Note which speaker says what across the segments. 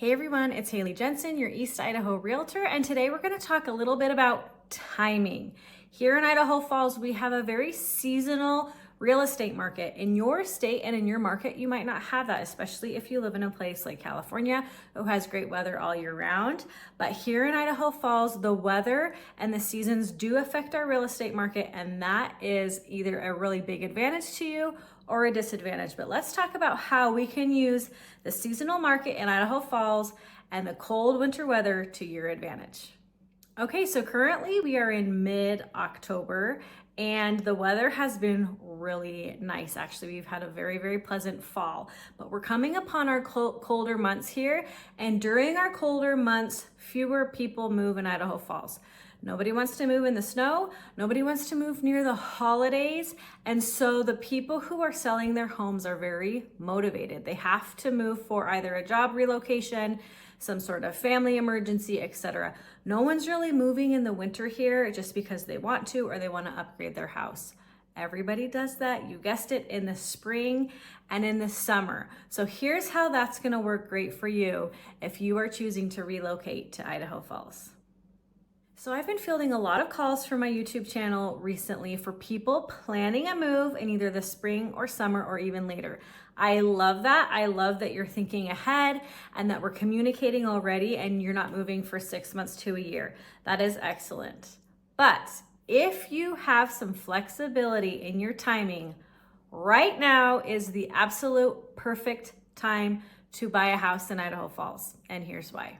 Speaker 1: Hey everyone, it's Haley Jensen, your East Idaho realtor, and today we're going to talk a little bit about timing. Here in Idaho Falls, we have a very seasonal real estate market. In your state and in your market, you might not have that, especially if you live in a place like California, who has great weather all year round. But here in Idaho Falls, the weather and the seasons do affect our real estate market, and that is either a really big advantage to you or a disadvantage. But let's talk about how we can use the seasonal market in Idaho Falls and the cold winter weather to your advantage. Okay, so currently we are in mid-October and the weather has been really nice. Actually, we've had a very, very pleasant fall, but we're coming upon our colder months here. And during our colder months, fewer people move in Idaho Falls. Nobody wants to move in the snow. Nobody wants to move near the holidays. And so the people who are selling their homes are very motivated. They have to move for either a job relocation, some sort of family emergency, etc. No one's really moving in the winter here just because they want to or they want to upgrade their house. Everybody does that, you guessed it, in the spring and in the summer. So here's how that's going to work great for you if you are choosing to relocate to Idaho Falls. So I've been fielding a lot of calls from my YouTube channel recently for people planning a move in either the spring or summer or even later. I love that. I love that you're thinking ahead and that we're communicating already and you're not moving for 6 months to a year. That is excellent. But if you have some flexibility in your timing, right now is the absolute perfect time to buy a house in Idaho Falls. And here's why.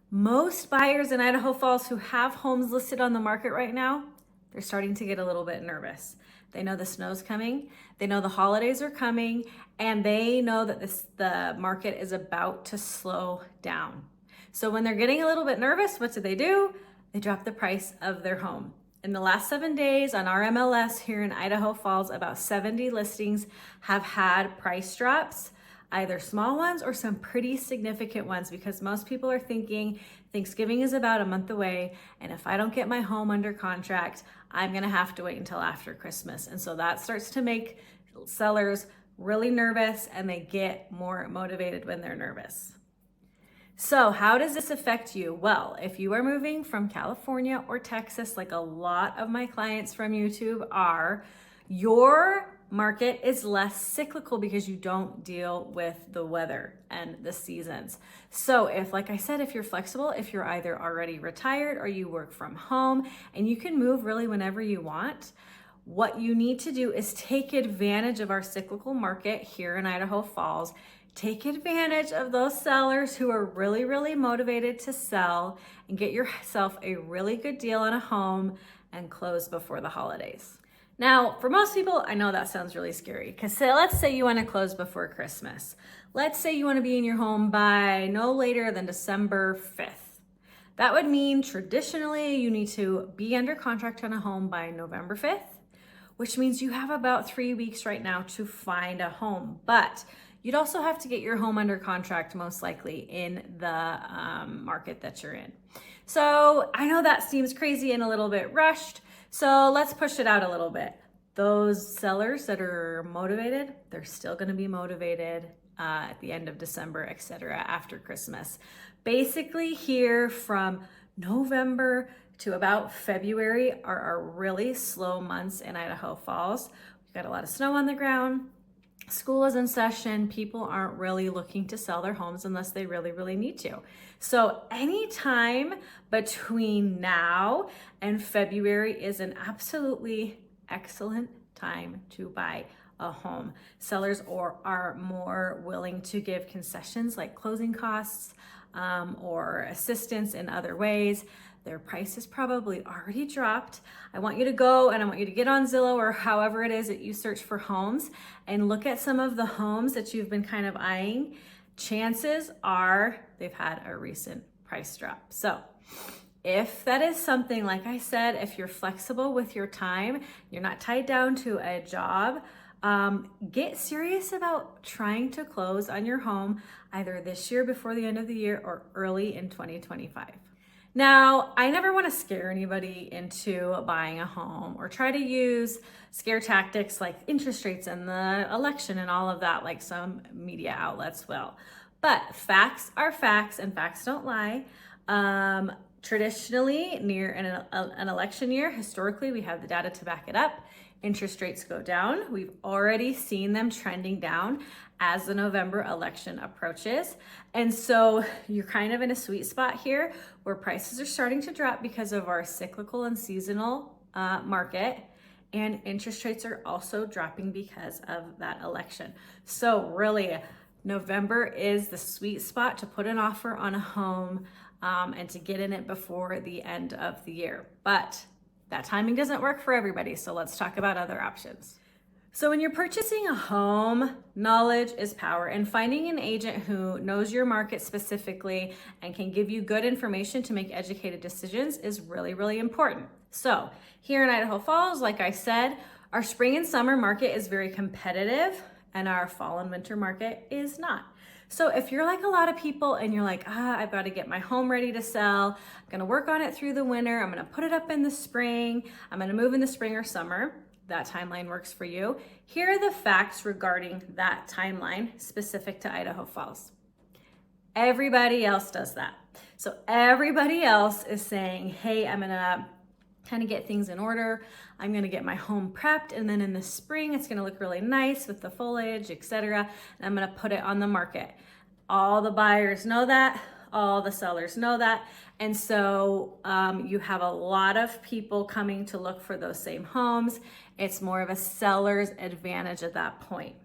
Speaker 1: Most buyers in Idaho Falls who have homes listed on the market right now, they're starting to get a little bit nervous. They know the snow's coming, they know the holidays are coming, and they know that the market is about to slow down. So when they're getting a little bit nervous, what do? They drop the price of their home. In the last 7 days on our MLS here in Idaho Falls, about 70 listings have had price drops, either small ones or some pretty significant ones, because most people are thinking Thanksgiving is about a month away, and if I don't get my home under contract, I'm gonna have to wait until after Christmas. And so that starts to make sellers really nervous, and they get more motivated when they're nervous. So how does this affect you? Well, if you are moving from California or Texas, like a lot of my clients from YouTube are, your market is less cyclical because you don't deal with the weather and the seasons. So if, like I said, if you're flexible, if you're either already retired or you work from home and you can move really whenever you want, what you need to do is take advantage of our cyclical market here in Idaho Falls. Take advantage of those sellers who are really, really motivated to sell and get yourself a really good deal on a home and close before the holidays. Now, for most people, I know that sounds really scary because let's say you want to close before Christmas. Let's say you want to be in your home by no later than December 5th. That would mean traditionally you need to be under contract on a home by November 5th, which means you have about 3 weeks right now to find a home. But you'd also have to get your home under contract most likely in the market that you're in. So I know that seems crazy and a little bit rushed. So let's push it out a little bit. Those sellers that are motivated, they're still going to be motivated at the end of December, etc., after Christmas. Basically here from November to about February are our really slow months in Idaho Falls. We've got a lot of snow on the ground. School is in session. People aren't really looking to sell their homes unless they really, really need to. So anytime between now and February is an absolutely excellent time to buy a home. Sellers are more willing to give concessions like closing costs or assistance in other ways. Their price is probably already dropped. I want you to go and I want you to get on Zillow or however it is that you search for homes and look at some of the homes that you've been kind of eyeing. Chances are they've had a recent price drop. So if that is something, like I said, if you're flexible with your time, you're not tied down to a job, get serious about trying to close on your home either this year before the end of the year or early in 2025. Now, I never want to scare anybody into buying a home or try to use scare tactics like interest rates and the election and all of that, like some media outlets will. But facts are facts and facts don't lie. Traditionally, near an election year, historically, we have the data to back it up. Interest rates go down. We've already seen them trending down as the November election approaches. And so you're kind of in a sweet spot here where prices are starting to drop because of our cyclical and seasonal market. And interest rates are also dropping because of that election. So really, November is the sweet spot to put an offer on a home and to get in it before the end of the year. But that timing doesn't work for everybody, so let's talk about other options. So when you're purchasing a home, knowledge is power, and finding an agent who knows your market specifically and can give you good information to make educated decisions is really, really important. So here in Idaho Falls, like I said, our spring and summer market is very competitive and our fall and winter market is not. So if you're like a lot of people and you're like, I've got to get my home ready to sell, I'm going to work on it through the winter, I'm going to put it up in the spring, I'm going to move in the spring or summer, that timeline works for you. Here are the facts regarding that timeline specific to Idaho Falls. Everybody else does that. So everybody else is saying, hey, I'm going to kind of get things in order. I'm going to get my home prepped, and then in the spring it's going to look really nice with the foliage, etc. And I'm going to put it on the market. All the buyers know that, all the sellers know that, and so you have a lot of people coming to look for those same homes. It's more of a seller's advantage at that point.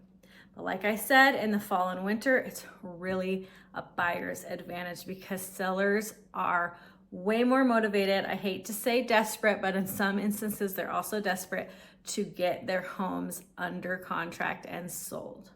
Speaker 1: But like I said, in the fall and winter, it's really a buyer's advantage because sellers are way more motivated. I hate to say desperate, but in some instances, they're also desperate to get their homes under contract and sold.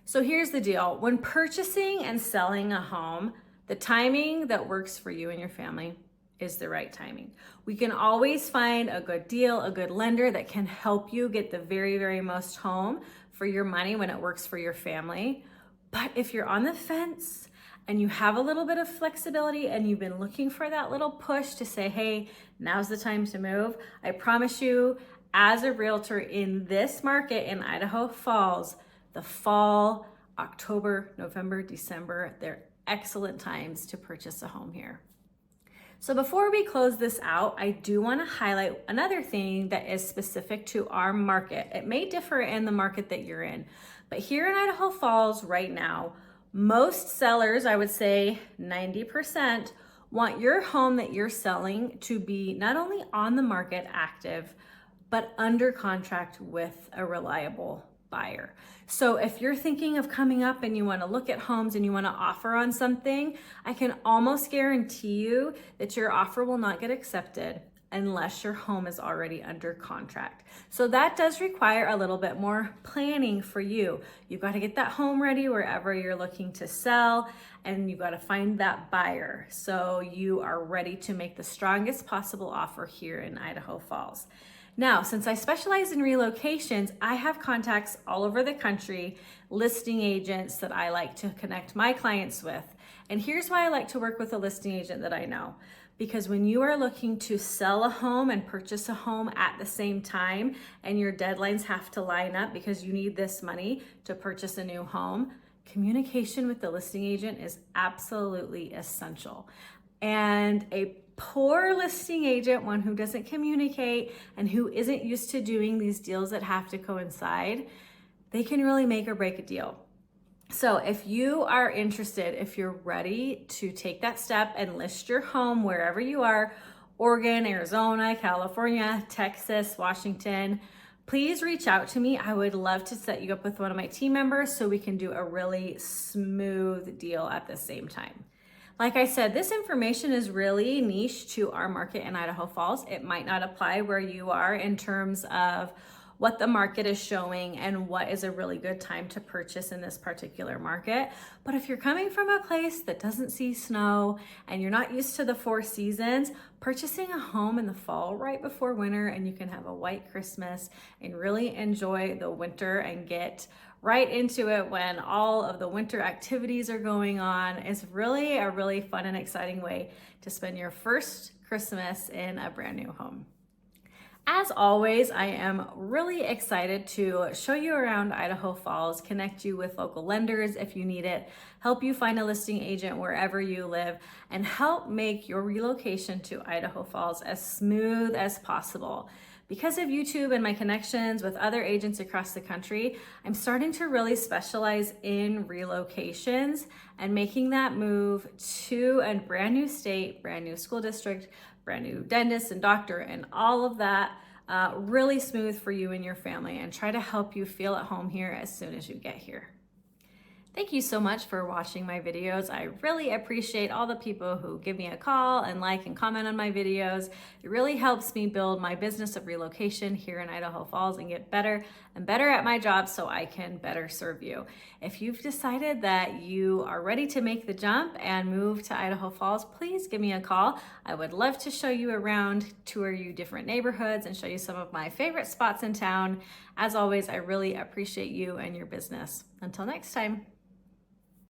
Speaker 1: So here's the deal. When purchasing and selling a home, the timing that works for you and your family is the right timing. We can always find a good deal, a good lender that can help you get the very, very most home for your money when it works for your family. But if you're on the fence, and you have a little bit of flexibility and you've been looking for that little push to say, hey, now's the time to move, I promise you, as a realtor in this market in Idaho Falls, the fall, October, November, December, they're excellent times to purchase a home here. So before we close this out, I do want to highlight another thing that is specific to our market. It may differ in the market that you're in, but here in Idaho Falls right now, most sellers, I would say 90%, want your home that you're selling to be not only on the market active, but under contract with a reliable buyer. So if you're thinking of coming up and you want to look at homes and you want to offer on something, I can almost guarantee you that your offer will not get accepted unless your home is already under contract. So that does require a little bit more planning for you. You've got to get that home ready wherever you're looking to sell, and you've got to find that buyer so you are ready to make the strongest possible offer here in Idaho Falls. Now, since I specialize in relocations, I have contacts all over the country, listing agents that I like to connect my clients with. And here's why I like to work with a listing agent that I know. Because when you are looking to sell a home and purchase a home at the same time, and your deadlines have to line up because you need this money to purchase a new home, communication with the listing agent is absolutely essential. And a poor listing agent, one who doesn't communicate and who isn't used to doing these deals that have to coincide, they can really make or break a deal. So if you are interested, if you're ready to take that step and list your home wherever you are, Oregon, Arizona, California, Texas, Washington, please reach out to me. I would love to set you up with one of my team members so we can do a really smooth deal at the same time. Like I said, this information is really niche to our market in Idaho Falls. It might not apply where you are in terms of what the market is showing and what is a really good time to purchase in this particular market. But if you're coming from a place that doesn't see snow and you're not used to the 4 seasons, purchasing a home in the fall right before winter, and you can have a white Christmas and really enjoy the winter and get right into it when all of the winter activities are going on, is really a really fun and exciting way to spend your first Christmas in a brand new home. As always, I am really excited to show you around Idaho Falls, connect you with local lenders if you need it, help you find a listing agent wherever you live, and help make your relocation to Idaho Falls as smooth as possible. Because of YouTube and my connections with other agents across the country, I'm starting to really specialize in relocations and making that move to a brand new state, brand new school district, brand new dentist and doctor, and all of that really smooth for you and your family, and try to help you feel at home here as soon as you get here. Thank you so much for watching my videos. I really appreciate all the people who give me a call and like and comment on my videos. It really helps me build my business of relocation here in Idaho Falls and get better and better at my job so I can better serve you. If you've decided that you are ready to make the jump and move to Idaho Falls, please give me a call. I would love to show you around, tour you different neighborhoods, and show you some of my favorite spots in town. As always, I really appreciate you and your business. Until next time.